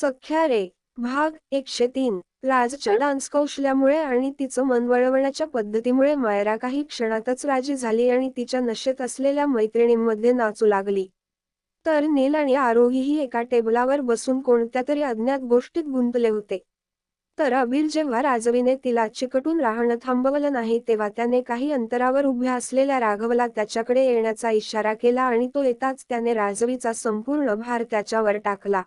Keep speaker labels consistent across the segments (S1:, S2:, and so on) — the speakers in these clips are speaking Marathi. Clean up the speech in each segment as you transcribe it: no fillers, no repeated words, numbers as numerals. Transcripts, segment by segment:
S1: सख्या रे भाग 103 राजच्या डान्स कौशल्यामुळे आणि तिचं मन वळवण्याच्या पद्धतीमुळे मायरा काही क्षणातच राजी झाली आणि तिच्या नशेत असलेल्या मैत्रिणींमध्ये नाचू लागली. तर नील आणि आरोहीही एका टेबलावर बसून कोणत्या तरी अज्ञात गोष्टीत गुंतले होते. तर अबीर जेव्हा राजवीने तिला चिकटून राहणं थांबवलं नाही तेव्हा त्याने काही अंतरावर उभ्या असलेल्या राघवला त्याच्याकडे येण्याचा इशारा केला आणि तो येताच त्याने राजवीचा संपूर्ण भार त्याच्यावर टाकला.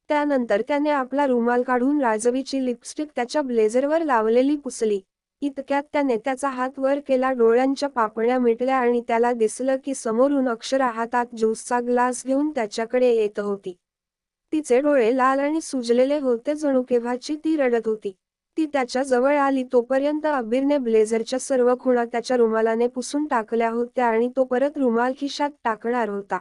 S1: त्यानंतर त्याने आपला रुमाल काढून राजवीची लिपस्टिक त्याच्या ब्लेझरवर लावलेली पुसली. इतक्यात त्याने त्याचा हात वर केला, डोळ्यांच्या पापण्या मिटल्या आणि त्याला दिसलं की समोरून अक्षरा हातात ज्यूसचा ग्लास घेऊन त्याच्याकडे येत होती. तिचे डोळे लाल आणि सुजलेले होते, जणू केव्हाची ती रडत होती. ती त्याच्या जवळ आली तोपर्यंत अबीरने ब्लेझरच्या सर्व खुणा त्याच्या रुमालाने पुसून टाकल्या होत्या आणि तो परत रुमाल खिशात टाकणार होता.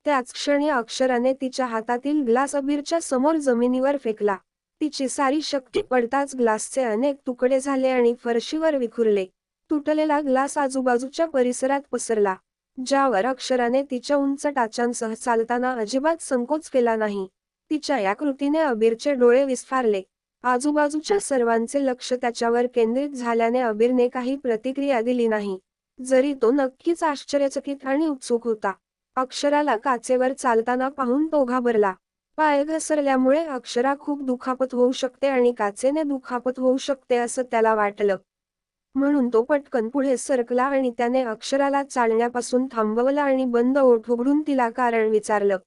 S1: त्याच क्षणी अक्षराने तिच्या हातातील ग्लास अबीरच्या समोर जमिनीवर फेकला. तिची सारी शक्ती पडताच ग्लासचे अनेक तुकडे झाले आणि फरशीवर विखुरले. तुटलेला ग्लास आजूबाजूच्या परिसरात पसरला, ज्यावर अक्षराने तिच्या उंच टाचांसह चालताना अजिबात संकोच केला नाही. तिच्या या कृतीने अबीरचे डोळे विस्फारले. आजूबाजूच्या सर्वांचे लक्ष त्याच्यावर केंद्रित झाल्याने अबीरने काही प्रतिक्रिया दिली नाही, जरी तो नक्कीच आश्चर्यचकित आणि उत्सुक होता. अक्षराला काचेवर चालताना पाहून तो घाबरला. पाय घसरल्यामुळे अक्षरा खूप दुखापत होऊ शकते आणि काचेने दुखापत होऊ शकते असं त्याला वाटलं. म्हणून तो पटकन पुढे सरकला आणि त्याने अक्षराला चालण्यापासून थांबवलं आणि बंद ओठ उघडून तिला कारण विचारलं.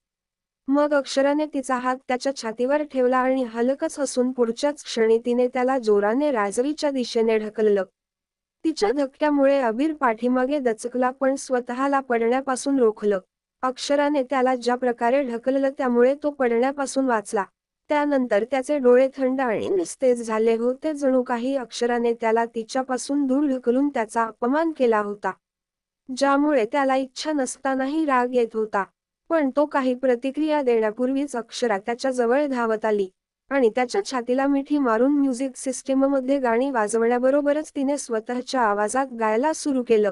S1: मग अक्षराने तिचा हात त्याच्या छातीवर ठेवला आणि हलकच हसून पुढच्याच क्षणी तिने त्याला जोराने राजवीच्या दिशेने ढकललं. तिच्या धक्क्यामुळे अबीर पाठीमागे दचकला पण स्वतःला पडण्यापासून रोखलं. अक्षराने त्याला ज्या प्रकारे ढकललं त्यामुळे तो पडण्यापासून वाचला. त्यानंतर त्याचे डोळे थंड आणि निस्तेज झाले होते, जणू काही अक्षराने त्याला तिच्यापासून दूर ढकलून त्याचा अपमान केला होता, ज्यामुळे त्याला इच्छा नसतानाही राग येत होता. पण तो काही प्रतिक्रिया देण्यापूर्वीच अक्षरा त्याच्या जवळ धावत आली आणि त्याच्या छातीला मिठी मारून म्युझिक सिस्टीममध्ये गाणी वाजवण्याबरोबरच तिने स्वतःच्या आवाजात गायला सुरू केलं.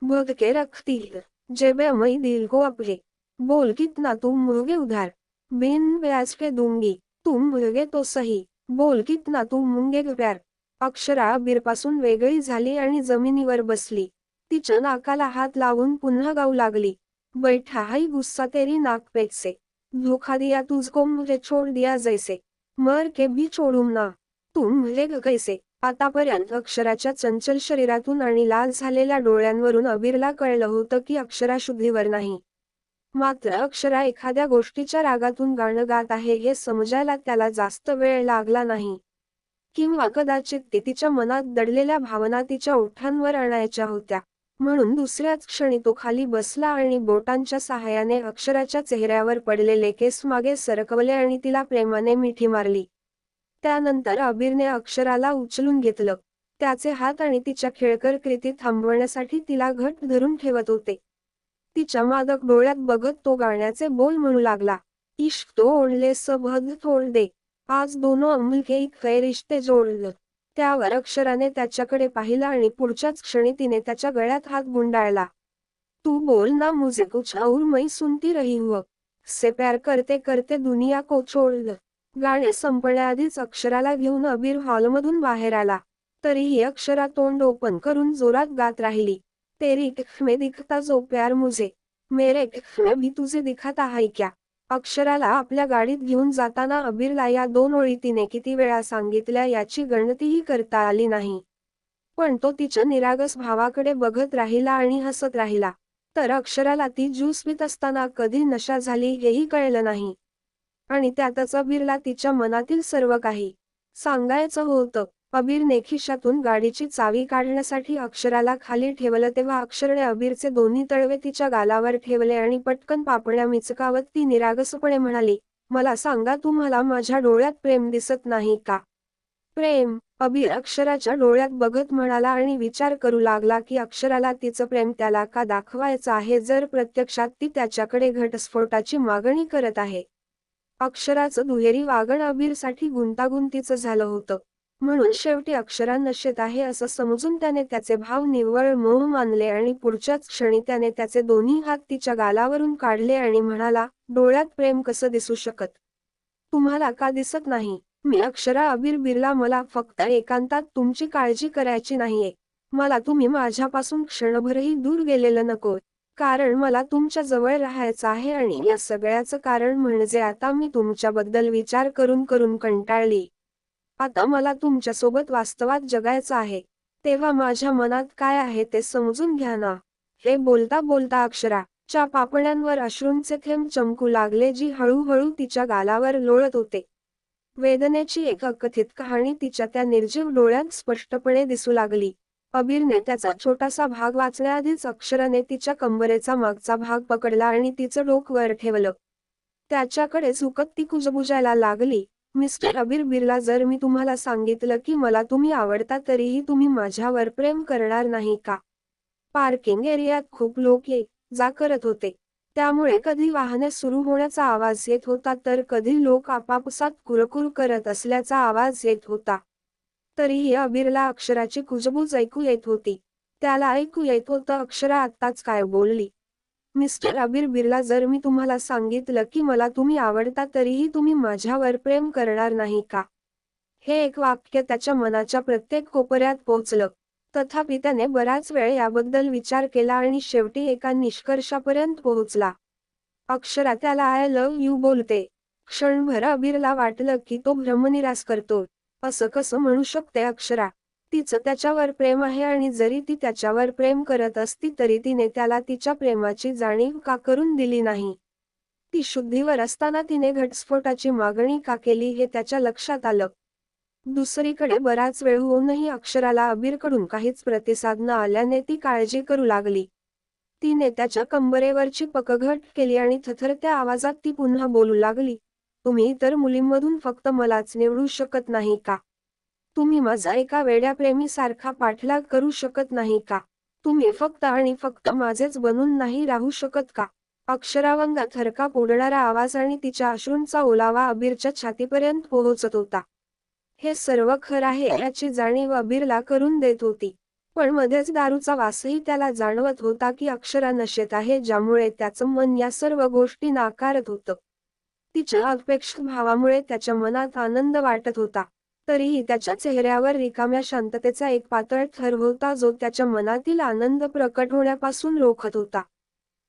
S1: भग के रखती है जेबे मई दिल को अपने, बोल कितना तुम मुझे उधार, बिन ब्याज के दूंगी, तुम मुझे तो सही, बोल कितना तुम मुंगे प्यार. अक्षरा अबीरपासून वेगळी झाली आणि जमिनीवर बसली. तिच्या नाकाला हात लावून पुन्हा गाऊ लागली. बैठा हाई गुस्सा तेरी नाक पे से, धोखा दिया तुझको मुझे छोड़ दिया जैसे, मर के भी छोडूम ना, तुम मुझे कैसे. आतापर्यंत अक्षराच्या चंचल शरीरातून आणि लाल झालेल्या डोळ्यांवरून अबीरला कळलं होतं की अक्षरा शुद्धीवर नाही. मात्र अक्षरा एखाद्या गोष्टीच्या रागातून गाणं गात आहे हे समजायला त्याला जास्त वेळ लागला नाही. किंवा कदाचित ते तिच्या मनात दडलेल्या भावना तिच्या ओठांवर आणायच्या होत्या. म्हणून दुसऱ्याच क्षणी तो खाली बसला आणि बोटांच्या सहाय्याने अक्षराच्या चेहऱ्यावर पडलेले केस मागे सरकवले आणि तिला प्रेमाने मिठी मारली. त्यानंतर अबीरने अक्षराला उचलून घेतलं. त्याचे हात आणि तिच्या खेळकर कृती थांबवण्यासाठी तिला घट्ट धरून ठेवत होते. तिच्या मादक डोळ्यात बघत तो गाण्याचे बोल म्हणू लागला. इश्क तो ओढले सब हद तोड दे, आज दोनों अमूल के एक फे रिश्ते जोड. त्यावर अक्षराने त्याच्याकडे पाहिलं आणि पुढच्याच क्षणी तिने त्याच्या गळ्यात हात गुंडाळला. तू बोल ना मुझे कुछ और मैं सुनती रही हूँ, से प्यार करते करते दुनिया को छोड़. गाणे संपण्याआधीच अक्षराला घेऊन अबीर हॉलमधून बाहेर आला. तरीही अक्षरा तोंड ओपन करून जोरात गात राहिली. तेरी इश्क में दिखता जो प्यार मुझे, मेरे इश्क में भी तुझे दिखता है क्या. अक्षराला आपल्या गाडीत घेऊन जाताना अबीरला या दोन ओळी तिने किती वेळा सांगितल्या याची गणतीही करता आली नाही. पण तो तिच्या निरागस भावाकडे बघत राहिला आणि हसत राहिला. तर अक्षराला ती ज्यूस पीत असताना कधी नशा झाली हेही कळलं नाही. आणि त्यातच अबीरला तिच्या मनातील सर्व काही सांगायचं होतं. अबीरने खिशातून गाडीची चावी काढण्यासाठी अक्षराला खाली ठेवलं तेव्हा अक्षरने अबीरचे दोन्ही तळवे तिच्या गालावर ठेवले आणि पटकन पापण्या मिचकावत ती निरागसपणे म्हणाली, मला सांगा, तुम्हाला माझ्या डोळ्यात प्रेम दिसत नाही का. प्रेम. अबीर अक्षराच्या डोळ्यात बघत म्हणाला आणि विचार करू लागला की अक्षराला तिचं प्रेम त्याला का दाखवायचं आहे जर प्रत्यक्षात ती त्याच्याकडे घटस्फोटाची मागणी करत आहे. अक्षराचं दुहेरी वागण अबीरसाठी गुंतागुंतीचं झालं होतं. म्हणून शेवटी अक्षरा नशेत आहे असं समजून त्याने त्याचे भाव निव्वळ मोह मानले आणि पुढच्याच क्षणी त्याने त्याचे दोन्ही हात तिच्या गालावरून काढले आणि म्हणाला, डोळ्यात प्रेम कसं दिसू शकत. तुम्हाला का दिसत नाही? मी अक्षरा अबीर बिर्ला. मला फक्त एकांतात तुमची काळजी करायची नाहीये. मला तुम्ही माझ्यापासून क्षणभरही दूर गेलेलं नकोय. कारण मला तुमच्या जवळ राहायचं आहे आणि या सगळ्याचं कारण म्हणजे आता मी तुमच्याबद्दल विचार करून करून कंटाळली. आता मला तुमच्यासोबत वास्तवात जगायचं आहे. तेव्हा माझ्या मनात काय आहे ते समजून घ्या ना. हे बोलता बोलता अक्षराच्या पापण्यांवर अश्रूंचे थेंब चमकू लागले जी हळूहळू तिच्या गालावर लोळत होते. वेदनेची एक अकथित कहाणी तिच्या त्या निर्जीव डोळ्यात स्पष्टपणे दिसू लागली. अबीरने त्याचा छोटासा भाग वाचण्याआधीच अक्षराने तिच्या कंबरेचा मागचा भाग पकडला आणि तिचं डोकं वर ठेवलं. त्याच्याकडे झुकत ती कुजबुजायला लागली. मिस्टर अबीर बिर्ला, जर मी तुम्हाला सांगितलं की मला तुम्ही आवडता तरीही तुम्ही माझ्यावर प्रेम करणार नाही का? पार्किंग एरियात खूप लोक ये जा करत होते. त्यामुळे कधी वाहने सुरू होण्याचा आवाज येत होता तर कधी लोक आपापसात कुरकुर करत असल्याचा आवाज येत होता. तरीही अबीरला अक्षराची कुजबूज ऐकू येत होती. त्याला ऐकू येत होतं अक्षरा आत्ताच काय बोलली. मिस्टर अबीर बिर्ला, जर मी तुम्हाला सांगितलं की मला तुम्ही आवडता तरीही तुम्ही माझ्यावर प्रेम करणार नाही का? हे एक वाक्य त्याच्या मनाच्या प्रत्येक कोपऱ्यात पोहोचलं. तथापि त्याने बराच वेळ याबद्दल विचार केला आणि शेवटी एका निष्कर्षापर्यंत पोहोचला. अक्षरा त्याला आय लव्ह यू बोलते. क्षणभर अबीरला वाटलं की तो भ्रमनिरास करतो. असं कसं म्हणू शकते अक्षरा? तिचं त्याच्यावर प्रेम आहे आणि जरी ती त्याच्यावर प्रेम करत असती तरी तिने त्याला तिच्या प्रेमाची जाणीव का करून दिली नाही? ती शुद्धीवर असताना तिने घटस्फोटाची मागणी का केली हे त्याच्या लक्षात आलं. दुसरीकडे बराच वेळ होऊनही अक्षराला अबीरकडून काहीच प्रतिसाद न आल्याने ती काळजी करू लागली. तिने त्याच्या कंबरेवरची पकघट केली आणि थरथरत्या आवाजात ती पुन्हा बोलू लागली. तुम्ही इतर मुलींमधून फक्त मलाच निवडू शकत नाही का? तुम्ही माझा एका वेड्या प्रेमीसारखा पाठलाग करू शकत नाही का? तुम्ही फक्त आणि फक्त माझेच बनून नाही राहू शकत का? अक्षरावंगात थरकाप उडणारा आवाज आणि तिच्या अश्रूंचा ओलावा अबीरच्या छातीपर्यंत पोहोचत होता. हे सर्व खरं आहे याची जाणीव अबीरला करून देत होती. पण मध्येच दारूचा वासही त्याला जाणवत होता की अक्षरा नशेत आहे, ज्यामुळे त्याचं मन या सर्व गोष्टी नाकारत होतं. तिच्या अपेक्षित भावामुळे त्याच्या मनात आनंद वाटत होता. तरीही त्याच्या चेहऱ्यावर रिकाम्या शांततेचा एक पातळ थर होता जो त्याच्या मनातील आनंद प्रकट होण्यापासून रोखत होता.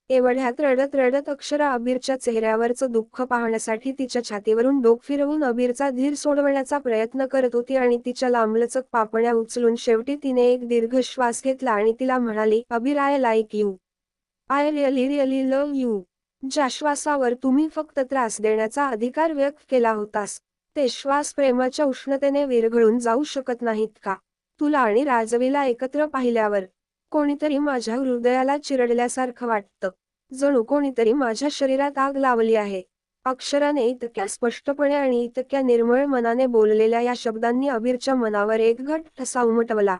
S1: एवढ्यात रडत रडत अक्षरा अबीरच्या चेहऱ्यावरचं दुःख पाहण्यासाठी तिच्या छातीवरून डोकं फिरवून अबीरचा धीर सोडवण्याचा प्रयत्न करत होती आणि तिच्या लांबलचक पापण्या उचलून शेवटी तिने एक दीर्घ श्वास घेतला आणि तिला म्हणाली, अबीर, I like you. I really really love you. ज्या श्वासावर तुम्ही फक्त त्रास देण्याचा अधिकार व्यक्त केला होतास, ते श्वास प्रेमाच्या उष्णतेने विरघळून जाऊ शकत नाहीत का? तुला आणि राजवीला एकत्र पाहिल्यावर कोणीतरी माझ्या हृदयाला चिरडल्यासारखं वाटतं. जणू कोणीतरी माझ्या शरीरात आग लावली आहे. अक्षराने इतक्या स्पष्टपणे आणि इतक्या निर्मळ मनाने बोललेल्या या शब्दांनी अबीरच्या मनावर एक घट ठसा उमटवला,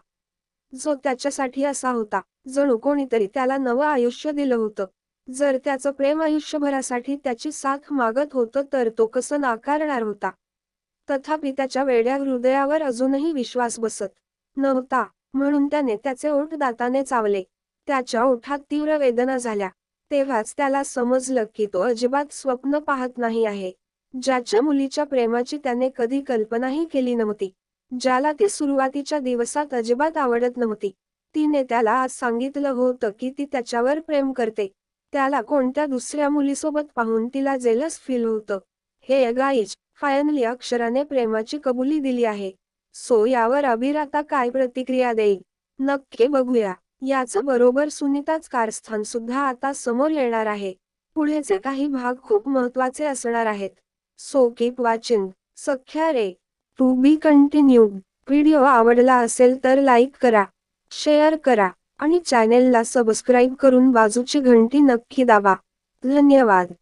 S1: जो त्याच्यासाठी असा होता जणू कोणीतरी त्याला नवं आयुष्य दिलं होतं. जर त्याचं प्रेम आयुष्यभरासाठी त्याची साथ मागत होतं तर तो कसं नाकारणार होता? तथापि त्याच्या वेड्या हृदयावर अजूनही विश्वास बसत नव्हता. म्हणून त्याने त्याचे ओठ दाताने चावले. त्याच्या ओठात तीव्र वेदना झाल्या. तेव्हाच त्याला समजलं की तो अजिबात स्वप्न पाहत नाही आहे. ज्याच्या मुलीच्या प्रेमाची त्याने कधी कल्पनाही केली नव्हती, ज्याला ती सुरुवातीच्या दिवसात अजिबात आवडत नव्हती. तिने त्याला आज सांगितलं होतं की ती त्याच्यावर प्रेम करते. त्याला कोणत्या दुसऱ्या मुलीसोबत पाहून तिला जेलस फील होतं. हे गाईज, फायनली अक्षराने प्रेमाची कबुली दिली आहे. सो यावर अबीर आता काय प्रतिक्रिया देईल? नक्की बघूया. याच बरोबर सुनीताच कारस्थान सुद्धा आता समोर येणार आहे. पुढेचे काही भाग खूप महत्त्वाचे असणार आहेत. So keep watching. सख्या रे. To be continued. व्हिडिओ आवडला असेल तर लाईक करा, शेअर करा आणि चॅनेलला सबस्क्राईब करून बाजूची घंटी नक्की दाबा. धन्यवाद.